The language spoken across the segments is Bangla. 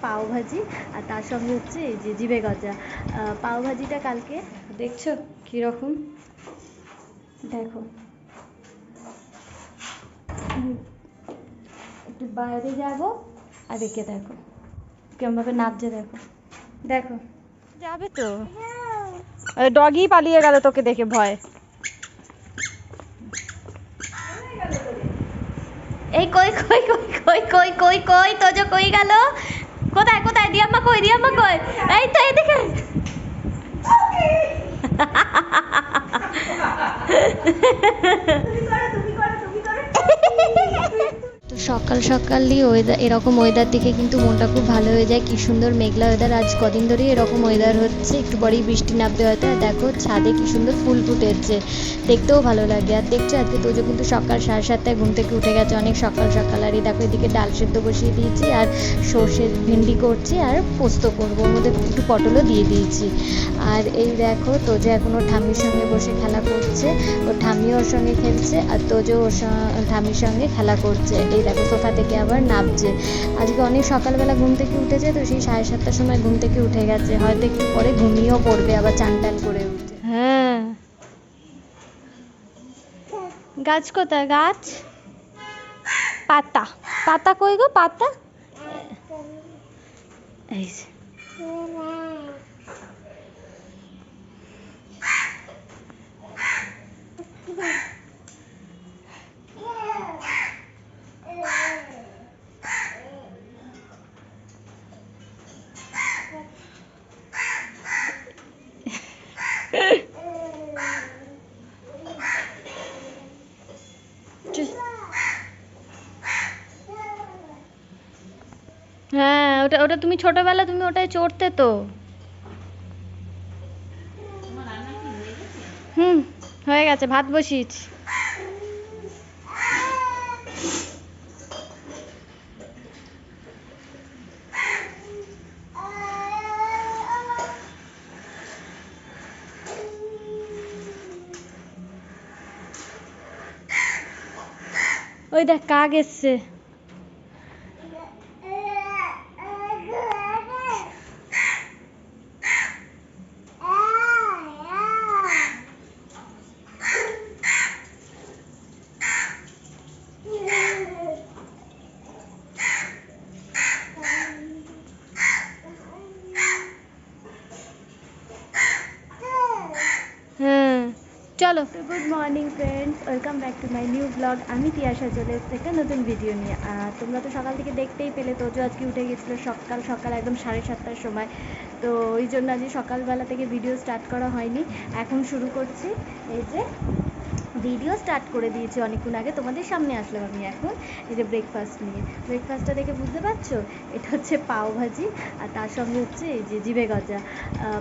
পাও ভাজি আর তার সঙ্গে হচ্ছে এই যে জিভে গজা। পাও ভাজিটা কালকে দেখছো কীরকম, দেখো একটু বাইরে যাবো আর একে দেখো কেমনভাবে নাচছে, দেখো দেখো যাবে তো, ডগি পালিয়ে গেল তোকে দেখে ভয়। এই কই কই কই কই কই কই কই তোজো কই গেল, কোথায় কোথায় দিয়াম্মা কই, দিয়াম্মা কই, এই তো এদিকে। তো সকাল সকালই ওয়েদার এরকম ওয়েদার দেখে কিন্তু মনটা খুব ভালো হয়ে যায়। কি সুন্দর মেঘলা ওয়েদার, আজ কদিন ধরেই এরকম ওয়েদার হচ্ছে, একটু পরেই বৃষ্টি নামবে হয়তো। আর দেখো ছাদে কি সুন্দর ফুল ফুটেছে, দেখতেও ভালো লাগে। আর দেখছো আজকে তোজো কিন্তু সকাল 7:30টায় ঘুম থেকে উঠে গেছে, অনেক সকাল সকাল। আর এই দেখো এদিকে ডাল সেদ্ধ বসিয়ে দিয়েছি আর সর্ষের ভেন্ডি করছি আর পোস্ত করবো, ওর মধ্যে একটু পটলও দিয়ে দিয়েছি। আর এই দেখো তোজো এখন ওর ঠাম্মির সঙ্গে বসে খেলা করছে, ওর ঠাম্মি ওর সঙ্গে খেলছে আর তোজো ওর ঠাম্মির সঙ্গে খেলা করছে। এই দেখো সোফা থেকে আবার নামছে। আজকে অনেক সকালবেলা ঘুম থেকে উঠেছে, তো সেই 7:30টার সময় ঘুম থেকে উঠে গেছে, হয়তো একটু পরে ঘুমিয়েও পড়বে আবার চান টান করে উঠে। হ্যাঁ গাছ কোথায়, গাছ পাতা, পাতা কই গো পাতা, এই যে হ্যাঁ ওটা ওটা তুমি ছোটবেলা তুমি ওটাই চড়তে তো। হুম হয়ে গেছে, ভাত বসিয়েছি। ওই দেখ কাক এসছে। চলো good morning friends, welcome back to my new blog. আমি তিয়াশা চলে এসেছি একটা নতুন ভিডিও নিয়ে। আর তোমরা তো সকাল থেকে দেখতেই পেলে তোজো আজকে উঠে গেছিলো সকাল সকাল একদম 7:30টার সময়, তো ওই জন্য আজকে সকালবেলা থেকে ভিডিও স্টার্ট করা হয়নি, এখন শুরু করছি। এই যে ভিডিও স্টার্ট করে দিয়েছি অনেকক্ষণ আগে, তোমাদের সামনে আসলাম আমি এখন এই যে ব্রেকফাস্ট নিয়ে। ব্রেকফাস্টটা দেখে বুঝতে পারছো এটা হচ্ছে পাও ভাজি আর তার সঙ্গে হচ্ছে এই যে জিভে গজা।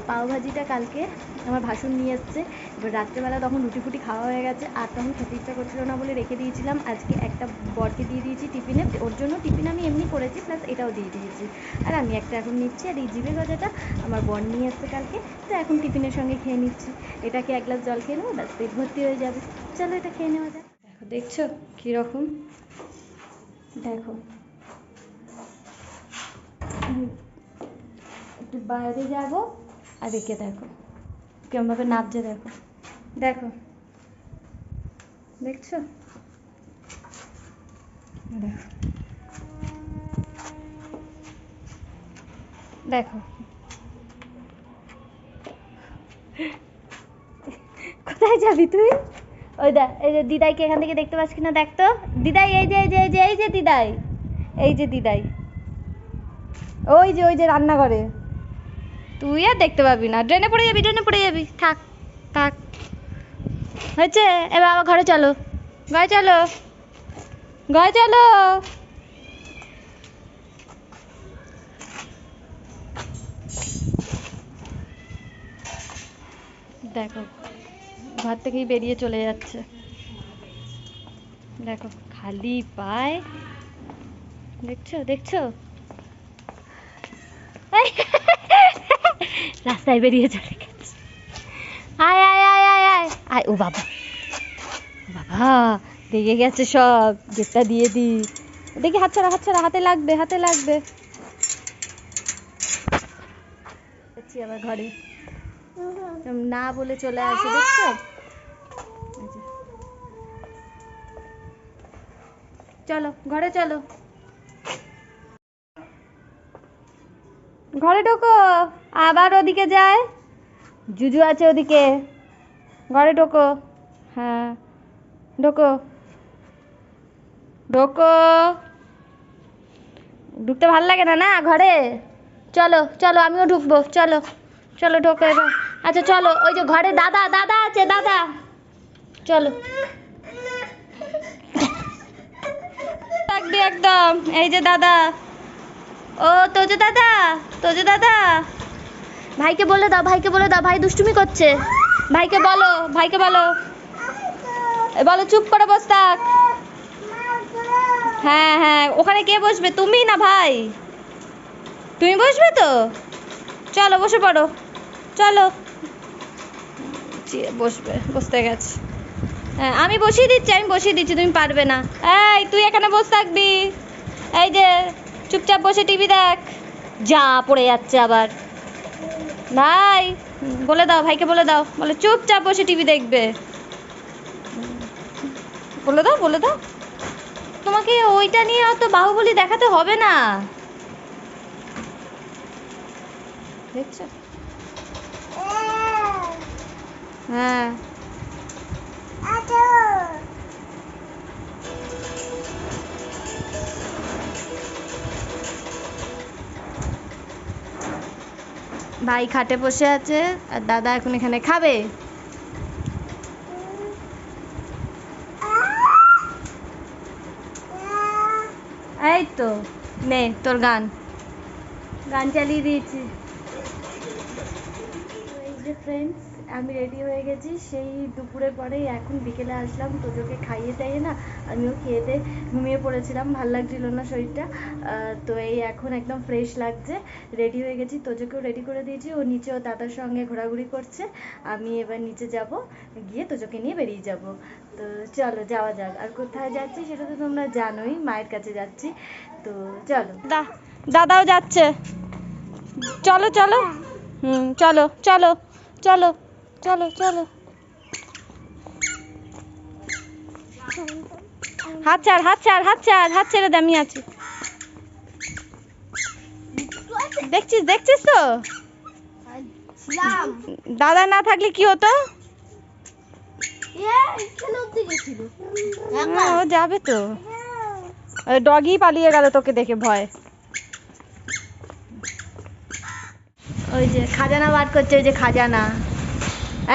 পাও ভাজিটা কালকে আমার ভাসুর নিয়ে এসছে, এবার রাত্রেবেলা তখন রুটি ফুটি খাওয়া হয়ে গেছে আর তখন খেতে ইচ্ছা করছিল না বলে রেখে দিয়েছিলাম। আজকে একটা বরকে দিয়ে দিয়েছি টিফিনে, ওর জন্য টিফিন আমি এমনি করেছি প্লাস এটাও দিয়ে দিয়েছি। আর আমি একটা এখন নিচ্ছি, আর এই জিভে গজাটা আমার বর নিয়ে এসছে কালকে, তো এখন টিফিনের সঙ্গে খেয়ে নিচ্ছি। এটাকে এক গ্লাস জল খেয়ে নেবো, ব্যাস পেট ভর্তি হয়ে যাবে। চলো এটা খেয়ে নেওয়া যাক। দেখো দেখছো কীরকম, দেখো একটু বাইরে যাবো আর একে দেখো কেমনভাবে নাচছে, দেখো দেখো দেখছো, দেখো দেখো কোথায় যাবি তুই, ওই দেখ এই যে দিদাইকে এখান থেকে দেখতে পাচ্ছ কিনা দেখ তো, দিদাই এই যে এই যে এই যে এই যে দিদাই, এই যে দিদাই, ওই যে রান্নাঘরে, তুই আর দেখতে পাবি না, ড্রেনে পড়ে যাবি, ড্রেনে পড়ে যাবি, থাক থাক হয়েছে। এবার আবার ঘরে চলো, ঘরে চলো, ঘরে চলো। দেখো ঘর থেকেই বেরিয়ে চলে যাচ্ছে, দেখো খালি পায়, দেখছো দেখছো রাস্তায় বেরিয়ে চলে গেছে। আয় আয় আয় আয় আয় আয়, ও বাবা বাবা দেখে গেছে সব, গেটটা দিয়ে দি, দেখি হাত ছাড়া হাত ছাড়া, হাতে লাগবে হাতে লাগবে। যাচ্ছি আবার ঘরে, না বলে চলে আসে, দেখছো? চলো ঘরে চলো, ঘরে ঢোকো। আবার ওদিকে যায়, জুজু আছে ওদিকে, ঘরে ঢোকো। হ্যাঁ ঢোকো, ঢোকো। ঢুকতে ভালো লাগে না না ঘরে? চলো চলো, আমিও ঢুকবো, চলো চলো ঢোকো এবার। আচ্ছা চলো, ওই যে ঘরে দাদা, দাদা আছে, দাদা, চলো। থাকবি একদম, এই যে দাদা। ও তোজো দাদা, তোজো দাদা। ভাইকে বলে দাও, ভাইকে বলে দাও, ভাই দুষ্টুমি করছে। ভাইকে বলো, ভাইকে বলো, বলো চুপ করে বস থাক। হ্যাঁ হ্যাঁ, ওখানে কে বসবে, তুমি না ভাই? তুমি বসবে তো, চলো বসে পড়ো, চলো। বসবে, বসতে গেছে। হ্যাঁ আমি বসিয়ে দিচ্ছি, আমি বসিয়ে দিচ্ছি, তুমি পারবে না। এই তুই এখানে বসে থাকবি, এই যে চুপচাপ বসে টিভি দেখ। যা পড়ে যাচ্ছে আবার। ভাই বলে দাও, ভাইকে বলে দাও, বলে চুপচাপ বসে টিভি দেখবে। বলে দাও, বলে দাও। তোমাকে ওইটা নিয়ে অত বাহুবলী দেখাতে হবে না, দেখছো? হ্যাঁ ভাই খাটে বসে আছে আর দাদা এখন এখানে খাবে। এই তো নে তোর গান, গান চালিয়ে দিয়েছি। এই যে ফ্রেন্ডস, আমি রেডি হয়ে গেছি সেই দুপুরের পরেই, এখন বিকেলে আসলাম তোজোকে খাইয়ে টাইয়ে না, আমিও খেয়ে দিয়ে ঘুমিয়ে পড়েছিলাম, ভাল লাগছিল না শরীরটা। তো এই এখন একদম ফ্রেশ লাগছে, রেডি হয়ে গেছি, তোজোকেও রেডি করে দিয়েছি, ও নিচে ও দাদার সঙ্গে ঘোরাঘুরি করছে। আমি এবার নিচে যাব, গিয়ে তোজোকে নিয়ে বেরিয়ে যাব। তো চলো যাওয়া যাক। আর কোথায় যাচ্ছি সেটা তো তোমরা জানোই, মায়ের কাছে যাচ্ছি। তো চলো, দাদাও যাচ্ছে, চলো চলো। চলো চলো চলো চলো চলো। হাত ছাড়, হাত ছাড়, হাত ছাড়, হাত ছেড়ে দে, আমি আছি। দেখছিস, দেখছিস তো দাদা না থাকলে কি হতো? ও যাবে তো, ওই ডগি পালিয়ে গেল তোকে দেখে ভয়। ওই যে খাজানা বার করছে, ওই যে খাজানা।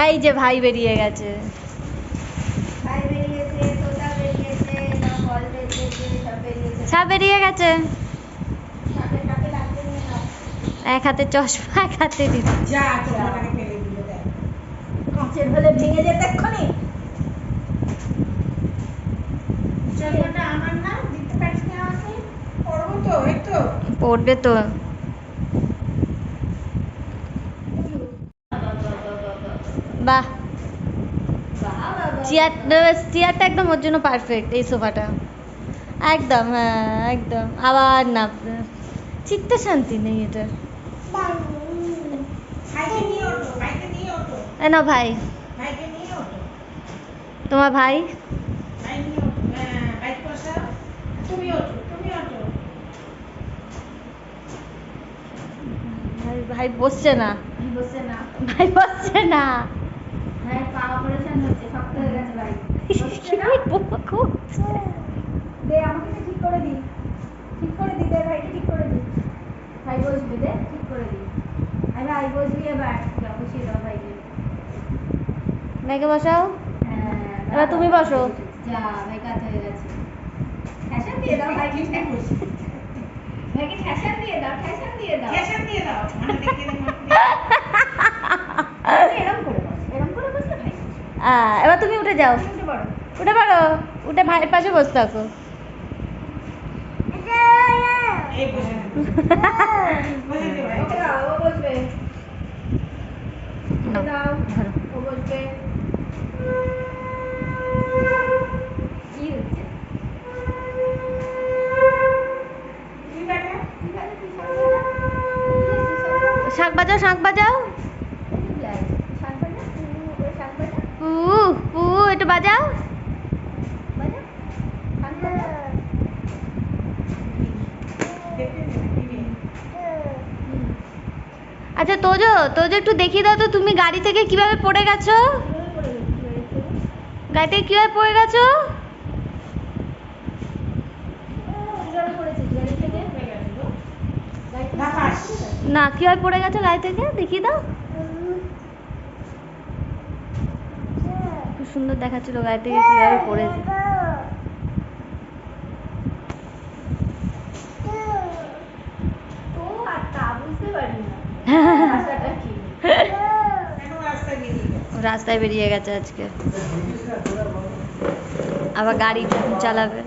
এই যে ভাই বেরিয়ে গেছে, সব বেরিয়ে গেছে। এক হাতে চশমা, এক হাতে দিদি। ভেঙে যেতে এক্ষুনি। পড়বে তো। বাহ, চেয়ারটা একদম ওর জন্য পারফেক্ট, এই সোফাটা একদম। হ্যাঁ একদম, আবার না চিত্ত শান্তি নেই এটা। না ভাই, তোমার ভাই ভাই বসছে না, ভাই বসছে না, ভাই পা অপারেশন হচ্ছে, শক্ত হয়ে গেছে ভাই। দে আমাকে ঠিক করে দি, ঠিক করে দি, দে ভাইকে ঠিক করে দি। ভাই বসবি, দে ঠিক করে দি। আরে ভাই বসবি এবার, বসিয়ে দাও ভাইকে। ভাইকে বসাও। হ্যাঁ এবার তুমি বসো। যা ভাই কাজ হয়ে গেছে। ফ্যাশন দিয়ে দাও ভাইকে, ভাইকে ফ্যাশন দিয়ে দাও, ফ্যাশন দিয়ে দাও, ফ্যাশন দিয়ে দাও, মানে দেখিয়ে দাও। এরকম করে বস, এরকম করে বসলে ভাই। এবার তুমি উঠে যাও, উঠে পড়ো, উঠে পড়ো, উঠে ভাইয়ের পাশে বসে থাকো। এই বসে বসে দে ভাই, ওকে দাও, ও বসবে। দাও, ও বসবে। কি হচ্ছে? শাঁখ বাজাও, শাঁখ বাজাও। পু পু একটু বাজাও। আচ্ছা তোজো, তোজো একটু দেখিয়ে দাও তো তুমি গাড়ি থেকে কিভাবে পড়ে গেছো? গাড়ি থেকে কিভাবে পড়ে গেছো? না কিভাবে পড়ে গেছো গাড়ি থেকে দেখিয়ে দাও। খুব সুন্দর দেখাচ্ছিল গাড়ি থেকে কিভাবে পড়েছে। রাস্তায় বেরিয়ে গেছে আজকে, আবার গাড়ি চালাবে।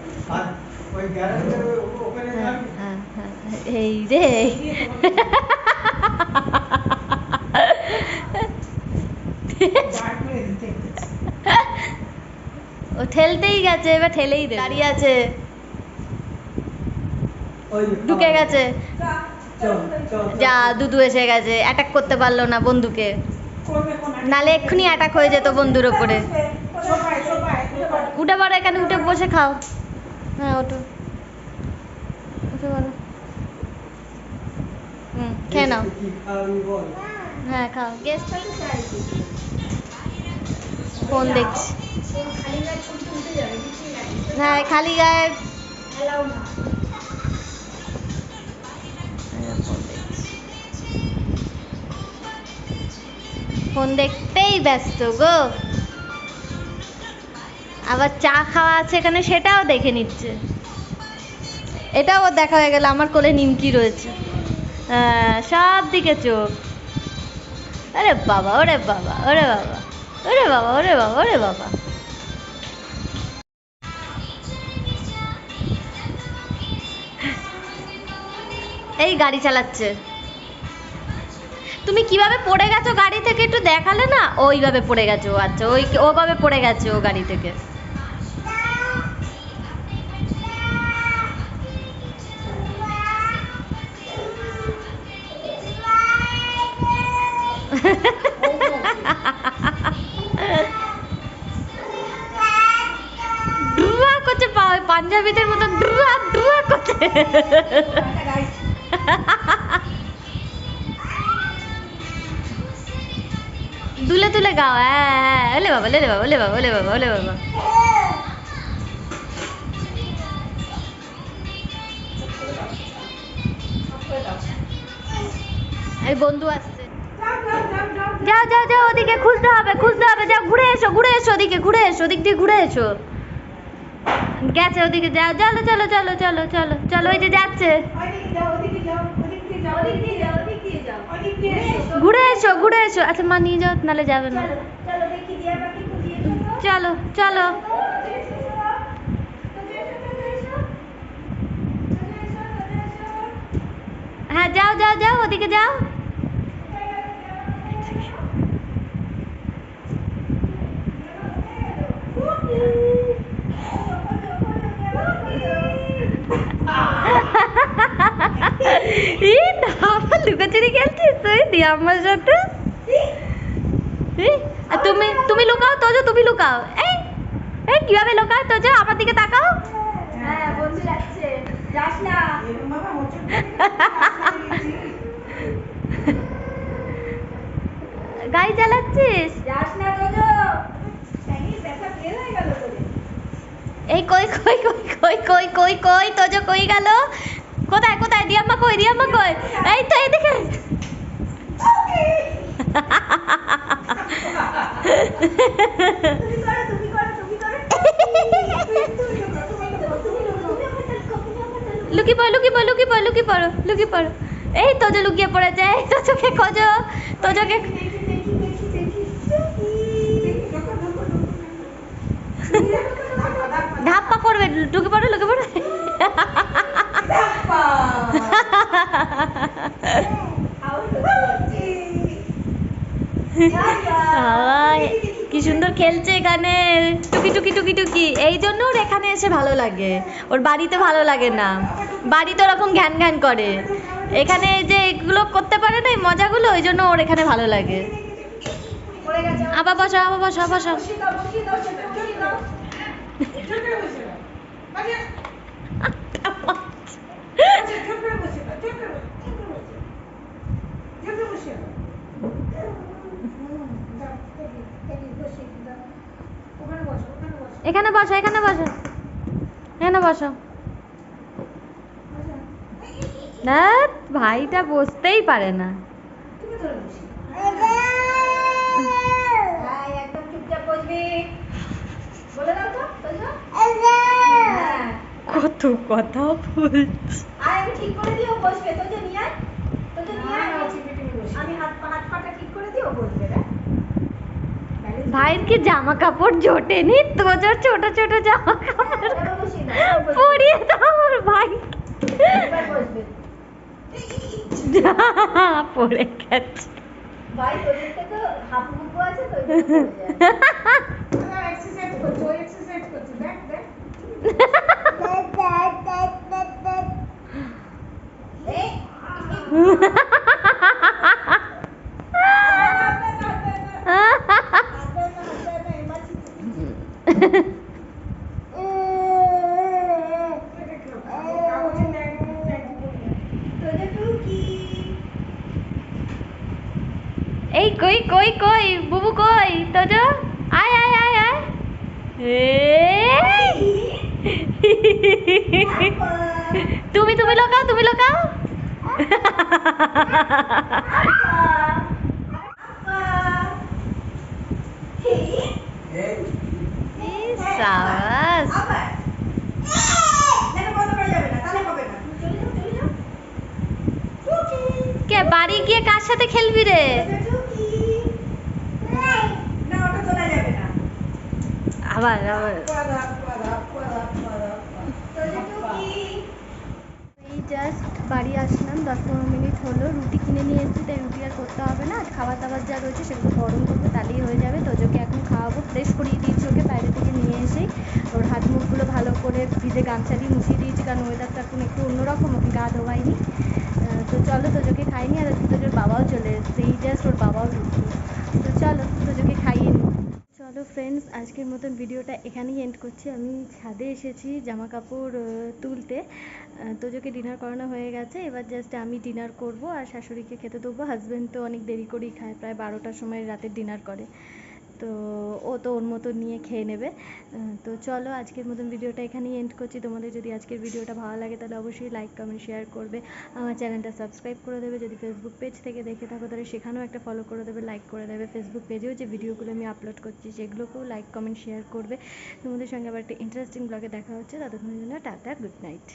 এই রে ও ঠেলতেই গেছে, এবার ঠেলেই দে। দাঁড়িয়ে আছে, ঢুকে গেছে। যা দুদু এসে গেছে, অ্যাটাক করতে পারলো না বন্ধুকে, নালে এক্ষুনি অ্যাটাক হয়ে যেত বন্ধুর ওপরে। উঠে পড়ো, এখানে উঠে বসে খাও। হ্যাঁ ওঠো, উঠে পড়ো। খেয়ে নাও। হ্যাঁ খাও। গেস্ট ফোন দেখছি। হ্যাঁ খালি গায়ে ফোন দেখতেই ব্যস্ত গো। আবার চা খাওয়া আছে এখানে, সেটাও দেখে নিচ্ছে। এটাও ওর দেখা হয়ে গেল, আমার কোলে নিমকি রয়েছে। হ্যাঁ সব দিকে চোখ। আরে বাবা, ওরে বাবা, ওরে বাবা, ওরে বাবা, ওরে বাবা, ওরে বাবা। এই গাড়ি চালাচ্ছে। তুমি কিভাবে পড়ে গেছো গাড়ি থেকে একটু দেখালে না? ওইভাবে পড়ে গেছো। আচ্ছা ওভাবে পড়ে গেছো ও গাড়ি থেকে। ডুয়া করছে, পাঞ্জাবিদের মতো ডুয়া ডুয়া করছে। দুলে তুলে গাও। হ্যাঁ ওলে বাবা, লে বাবা, ওলে বাবা, ওলে বাবা, ওলে বাবা। এই বন্ধু আসছে। যাও যাও যাও, ওদিকে খুঁজতে হবে, খুঁজতে হবে। যাও ঘুরে এসো, ঘুরে এসো, ওদিকে ঘুরে এসো, ওদিক দিয়ে ঘুরে এসো। গেছে ওদিকে। যাও, চলো চলো চলো চলো চলো চলো, ওই যে যাচ্ছে। ঘুরে এসো, ঘুরে এসো। আচ্ছা মা নিয়ে যাও, নালে যাবে না। চলো চলো। হ্যাঁ যাও যাও যাও, ওদিকে যাও। লুকোচুরি খেলছিস তুই দিয়ে আমার সাথে? তুমি তুমি লুকাও তোজো, তুমি লুকাও। এই এই কিভাবে লুকাও তোজো? আমার দিকে তাকাও। হ্যাঁ বন্ধু যাচ্ছে, যাস না। গাড়ি চালাচ্ছিস? যাস না তোজো, ব্যথা বের হয়ে গেল তোরে। এই কই কই কই কই কই কই কই তোজো কই গেল? কোথায় কোথায়? দিয়াম্মা কই, দিয়াম্মা কই? এই তো এইদিকে। লুকি পড়ো, লুকি পড়ো, লুকি পড়ো, লুকি পড়ো, লুকি পড়ো। এই তোজো লুকিয়ে পড়েছে। এই তোজোকে খোঁজো, তোজোকে। ধাপ্পা করবে, ঢুকে পড়ো, লুকে পড়ো। কি সুন্দর খেলছে এখানে, টুকি টুকি টুকি টুকি। এই জন্য ওর এখানে এসে ভালো লাগে, ওর বাড়িতে ভালো লাগে না। বাড়িতে ওরকম ঘ্যান ঘ্যান করে। এখানে এই যে এগুলো করতে পারে না এই মজাগুলো, ওই জন্য ওর এখানে ভালো লাগে। আবার বসো, আবার বসো, আবার বসো। এখানে বসো, এখানে বসো, এখানে বসো। না, ভাইটা বসতেই পারে না। কত কথা বলছি। ভাইয়ের কি জামা কাপড় জোটেনি? তোজোর ছোট ছোট জামা কাপড় পরিয়ে দাও ওর ভাই। পড়ে গেছে ভাই, তোদের থেকে হাফুকু আছে তো এক্সারসাইজ করছো, এক্সারসাইজ করছো, দেখ দেখ এই কই কই কই বুবু কই তোজো, আয় আয় আয় আয়। তুমি তুমি লগাও, তুমি লগাও। কে বাড়ি গিয়ে কার সাথে খেলবি রে? আবার আবার এই জাস্ট বাড়ি আসলাম, 10-15 মিনিট হলো। রুটি কিনে নিয়ে এসেছি, তাই রুটি আর করতে হবে না। খাবার দাবার যা রয়েছে সেগুলো গরম করবো, তাহলেই হয়ে যাবে। তোজোকে এখন খাওয়াবো, ফ্রেশ করিয়ে দিয়েছি ওকে বাইরে থেকে নিয়ে এসেই। ওর হাত মুখগুলো ভালো করে ভিজে গামছা দিয়ে মুছিয়ে দিয়েছি, কারণ ওয়েদারটা এখন একটু অন্যরকম, ওকে গা ধোয়াইনি। তো চলো, তোজোকে খাইনি। আর তোজোর বাবাও চলে এসছে, এই জাস্ট ওর বাবাও ঢুকলো। তো চলো তোজোকে খাইয়ে নিই। চলো ফ্রেন্ডস, আজকের মতন ভিডিওটা এখানেই এন্ড করছি। আমি ছাদে এসেছি জামা কাপড় তুলতে। তোজোকে ডিনার করানো হয়ে গেছে, এবার জাস্ট আমি ডিনার করব আর শাশুড়িকে খেতে দেবো। হাজব্যান্ড তো অনেক দেরি করেই খায়, প্রায় 12টার সময় রাতের ডিনার করে। তো ও তো ওর মতো নিয়ে খেয়ে নেবে। তো চলো, আজকের মতন ভিডিওটা এখানেই এন্ড করছি। তোমাদের যদি আজকের ভিডিওটা ভালো লাগে তাহলে অবশ্যই লাইক কমেন্ট শেয়ার করবে, আমার চ্যানেলটা সাবস্ক্রাইব করে দেবে। যদি ফেসবুক পেজ থেকে দেখে থাকো তাহলে সেখানেও একটা ফলো করে দেবে, লাইক করে দেবে। ফেসবুক পেজেও যে ভিডিওগুলো আমি আপলোড করছি সেগুলোকেও লাইক কমেন্ট শেয়ার করবে। তোমাদের সঙ্গে আবার একটা ইন্টারেস্টিং ব্লগে দেখা হচ্ছে, ততক্ষণের জন্য টাটা, গুড নাইট।